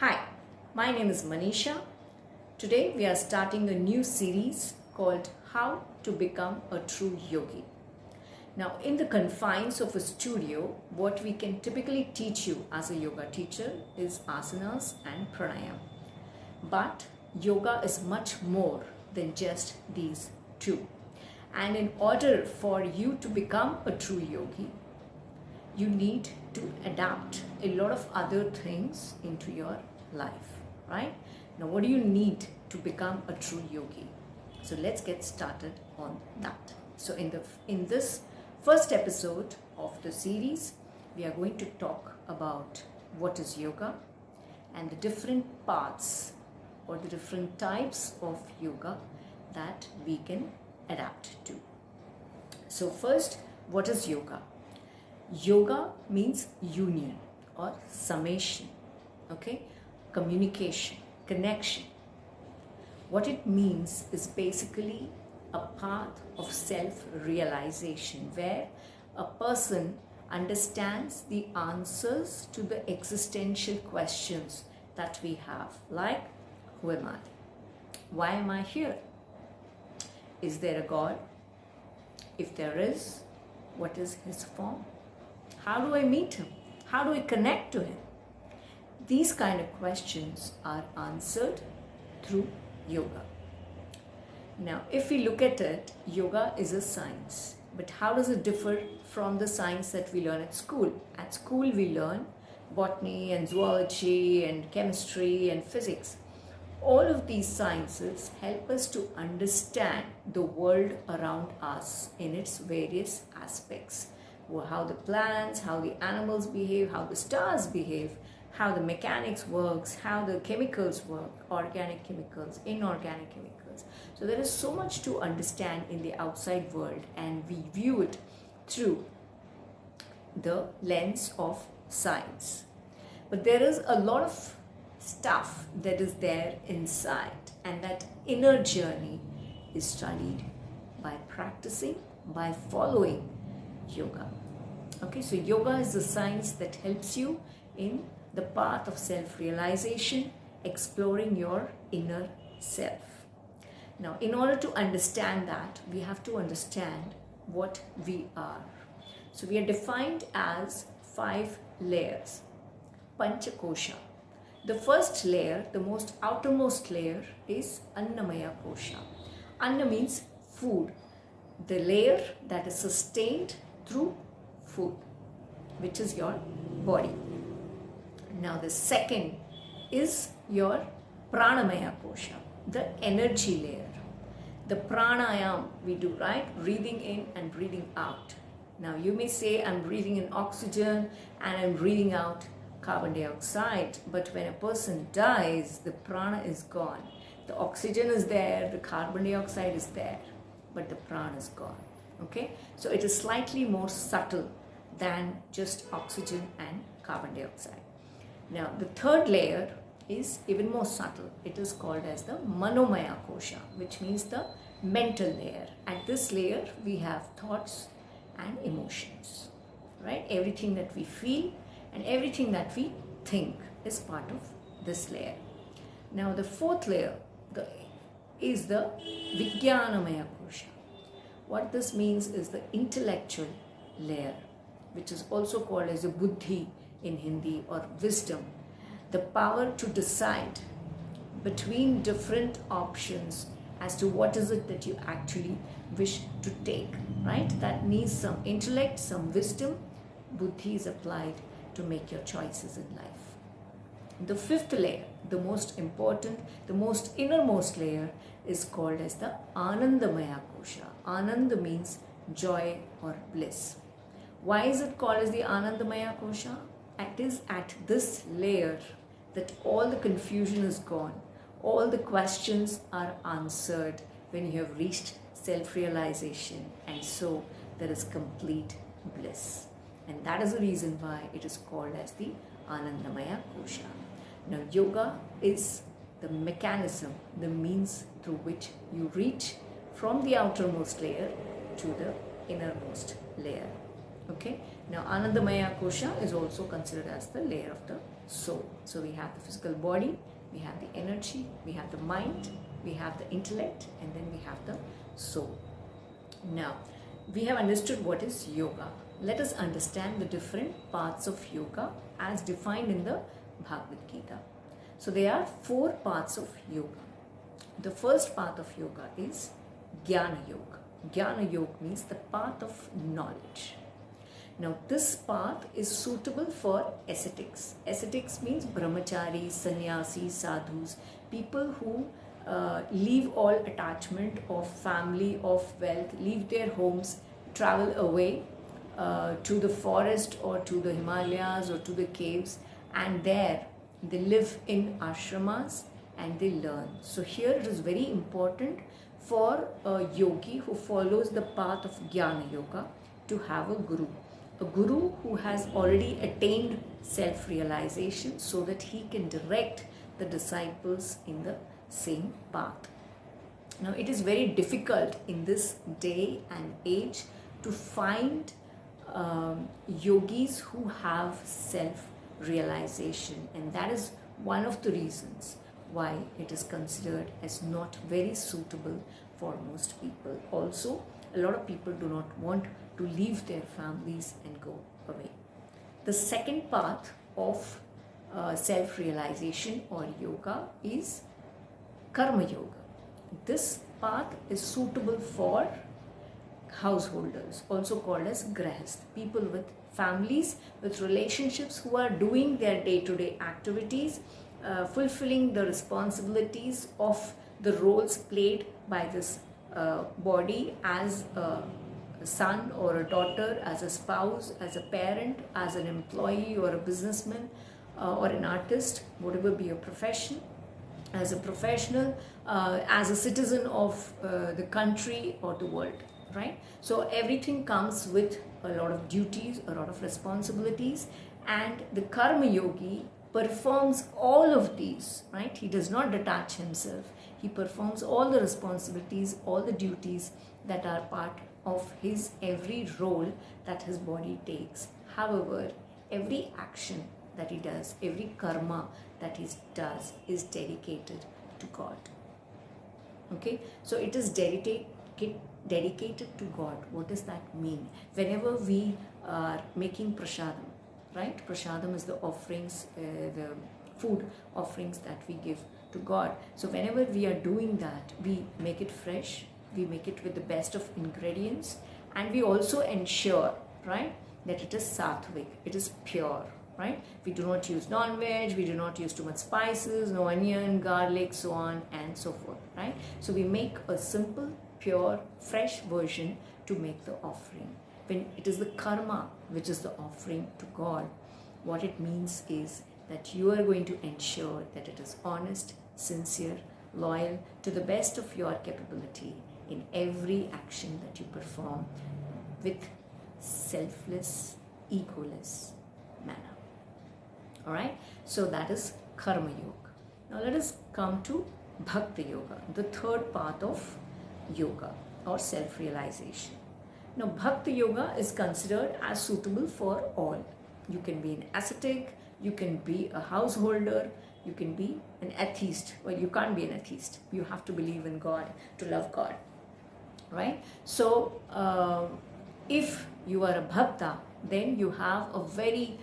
Hi, my name is Manisha. Today we are starting a new series called How to Become a True Yogi. Now, in the confines of a studio, what we can typically teach you as a yoga teacher is asanas and pranayama. But yoga is much more than just these two. And in order for you to become a true yogi, you need to adapt a lot of other things into your life, right? Now, what do you need to become a true yogi? So let's get started on that. So in this first episode of the series, we are going to talk about what is yoga and the different parts or the different types of yoga that we can adapt to. So first, what is yoga? Yoga means union or summation, okay? Communication, connection. What it means is basically a path of self-realization where a person understands the answers to the existential questions that we have, like, who am I? Why am I here? Is there a God? If there is, what is his form? How do I meet him? How do I connect to him? These kind of questions are answered through yoga. Now, if we look at it, yoga is a science. But how does it differ from the science that we learn at school? At school, we learn botany and zoology and chemistry and physics. All of these sciences help us to understand the world around us in its various aspects. How the plants, how the animals behave, how the stars behave, how the mechanics works, how the chemicals work, organic chemicals, inorganic chemicals. So there is so much to understand in the outside world, and we view it through the lens of science. But there is a lot of stuff that is there inside, and that inner journey is studied by practicing, by following yoga. Okay, so yoga is the science that helps you in the path of self-realization, exploring your inner self. Now, in order to understand that, we have to understand what we are. So we are defined as 5 layers. Panchakosha. The first layer, the most outermost layer, is Annamaya Kosha. Anna means food, the layer that is sustained through food, which is your body. Now the second is your Pranamaya Kosha, the energy layer. The pranayama we do, right? Breathing in and breathing out. Now you may say, I'm breathing in oxygen and I'm breathing out carbon dioxide, but when a person dies, the prana is gone. The oxygen is there, the carbon dioxide is there, but the prana is gone. Okay, so it is slightly more subtle than just oxygen and carbon dioxide. Now the third layer is even more subtle. It is called as the Manomaya Kosha, which means the mental layer. At this layer we have thoughts and emotions, right? Everything that we feel and everything that we think is part of this layer. Now the fourth layer is the Vijnanamaya Kosha. What this means is the intellectual layer, which is also called as a buddhi in Hindi, or wisdom. The power to decide between different options as to what is it that you actually wish to take, right? That needs some intellect, some wisdom. Buddhi is applied to make your choices in life. The fifth layer, the most important, the most innermost layer, is called as the Anandamaya Kosha. Ananda means joy or bliss. Why is it called as the Anandamaya Kosha? It is at this layer that all the confusion is gone. All the questions are answered when you have reached self-realization, and so there is complete bliss. And that is the reason why it is called as the Anandamaya Kosha. Now, yoga is the mechanism, the means through which you reach from the outermost layer to the innermost layer. Okay. Now, Anandamaya Kosha is also considered as the layer of the soul. So we have the physical body, we have the energy, we have the mind, we have the intellect, and then we have the soul. Now, we have understood what is yoga. Let us understand the different parts of yoga as defined in the Bhagavad Gita. So there are 4 parts of yoga. The first part of yoga is Jnana Yoga. Jnana Yoga means the path of knowledge. Now this path is suitable for ascetics. Ascetics means brahmacharis, sannyasis, sadhus, people who leave all attachment of family, of wealth, leave their homes, travel away to the forest or to the Himalayas or to the caves, and there they live in ashramas and they learn. So here it is very important for a yogi who follows the path of Jnana Yoga to have a guru who has already attained self-realization, so that he can direct the disciples in the same path. Now it is very difficult in this day and age to find yogis who have self-realization, and that is one of the reasons why it is considered as not very suitable for most people. Also, a lot of people do not want to leave their families and go away. The second path of self-realization or yoga is Karma Yoga. This path is suitable for householders, also called as grahast, people with families, with relationships, who are doing their day-to-day activities, fulfilling the responsibilities of the roles played by this body as a son or a daughter, as a spouse, as a parent, as an employee or a businessman or an artist, whatever be your profession, as a professional, as a citizen of the country or the world, right? So everything comes with a lot of duties, a lot of responsibilities, and the Karma Yogi performs all of these, right? He does not detach himself. He performs all the responsibilities, all the duties that are part of his every role that his body takes. However, every action that he does, every karma that he does is dedicated to God. Okay, so it is dedicated to God. What does that mean? Whenever we are making prasadam, right? Prasadam is the offerings, the food offerings that we give to God. So whenever we are doing that, we make it fresh, we make it with the best of ingredients, and we also ensure, right, that it is sattvic, it is pure, right? We do not use non-veg, we do not use too much spices, no onion, garlic, so on and so forth, right? So we make a simple, pure, fresh version to make the offering. When it is the karma which is the offering to God, what it means is that you are going to ensure that it is honest, sincere, loyal, to the best of your capability in every action that you perform, with selfless, egoless manner. Alright, so that is Karma Yoga. Now let us come to Bhakti Yoga, the third part of yoga or self-realization. Now Bhakti Yoga is considered as suitable for all. You can be an ascetic, you can be a householder, you can be an atheist. Well, you can't be an atheist. You have to believe in God to love God, right? So if you are a bhakta, then you have a very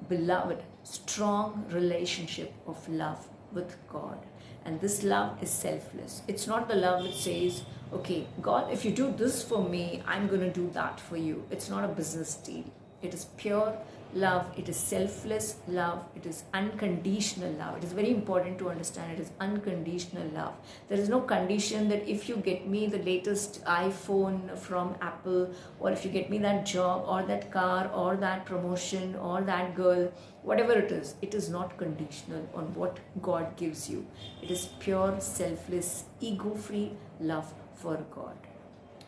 beloved, strong relationship of love with God. And this love is selfless. It's not the love which says, okay, God, if you do this for me, I'm going to do that for you. It's not a business deal. It is pure love. It is selfless love. It is unconditional love. It is very important to understand it is unconditional love. There is no condition that if you get me the latest iPhone from Apple, or if you get me that job or that car or that promotion or that girl, whatever it is not conditional on what God gives you. It is pure, selfless, ego-free love for God.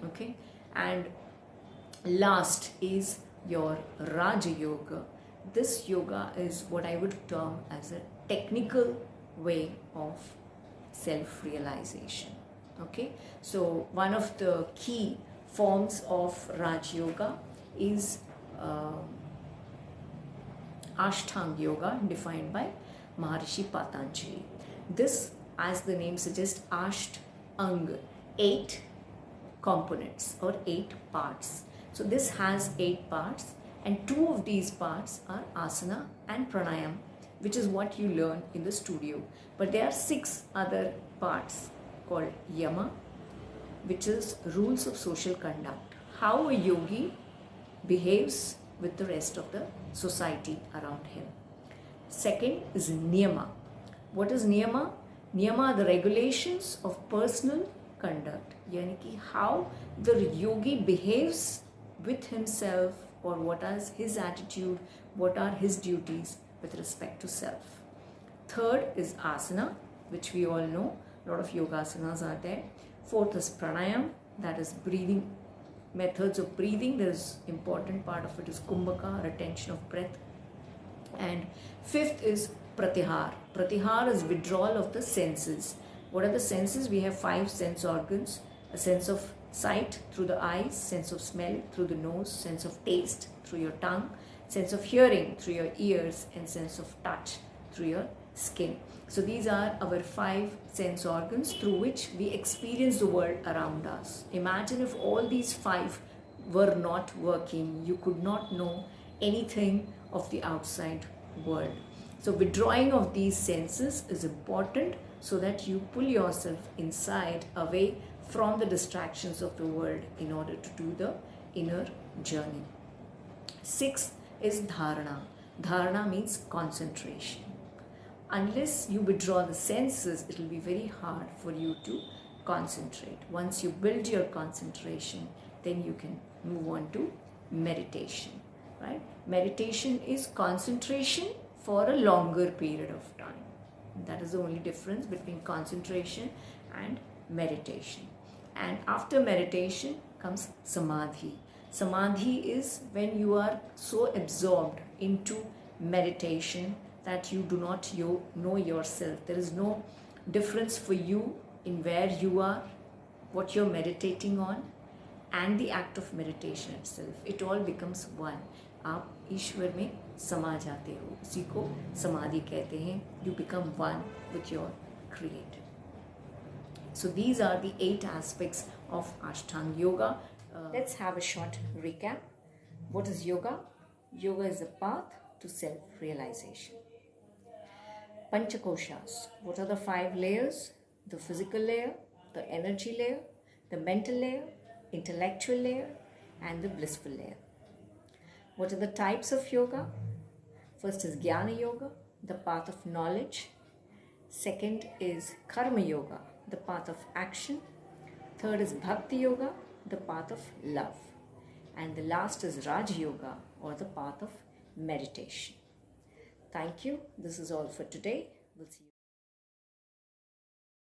Okay? And last is your Raja Yoga. This yoga is what I would term as a technical way of self-realization. Okay, so one of the key forms of Raj Yoga is Ashtanga Yoga defined by Maharishi Patanjali. This, as the name suggests, Ashtang, 8 components or 8 parts. So this has 8 parts, and 2 of these parts are Asana and Pranayama, which is what you learn in the studio. But there are 6 other parts called Yama, which is rules of social conduct, how a yogi behaves with the rest of the society around him. Second is Niyama. What is Niyama? Niyama are the regulations of personal conduct, yani ki how the yogi behaves with himself, or what is his attitude, what are his duties with respect to self. Third is Asana, which we all know, a lot of yogasanas are there. Fourth is Pranayama, that is breathing, methods of breathing. There is important part of it is Kumbhaka, retention of breath. And fifth is Pratyahar. Pratyahar is withdrawal of the senses. What are the senses? We have 5 sense organs: a sense of sight through the eyes, sense of smell through the nose, sense of taste through your tongue, sense of hearing through your ears, and sense of touch through your skin. So these are our 5 sense organs through which we experience the world around us. Imagine if all these 5 were not working, you could not know anything of the outside world. So withdrawing of these senses is important so that you pull yourself inside, away from the distractions of the world in order to do the inner journey. Sixth is Dharana. Dharana means concentration. Unless you withdraw the senses, it will be very hard for you to concentrate. Once you build your concentration, then you can move on to meditation, right? Meditation is concentration for a longer period of time. That is the only difference between concentration and meditation. And after meditation comes Samadhi. Samadhi is when you are so absorbed into meditation that you do not know yourself. There is no difference for you in where you are, what you're meditating on, and the act of meditation itself. It all becomes one. आप ईश्वर में समा जाते हो, उसी को समाधि कहते हैं. You become one with your Creator. So these are the 8 aspects of Ashtanga Yoga. Let's have a short recap. What is yoga? Yoga is the path to self-realization. Panchakoshas. What are the 5 layers? The physical layer, the energy layer, the mental layer, intellectual layer, and the blissful layer. What are the types of yoga? First is Jnana Yoga, the path of knowledge. Second is Karma Yoga, the path of action. Third is Bhakti Yoga, the path of love. And the last is Raj Yoga, or the path of meditation. Thank you. This is all for today. We'll see you.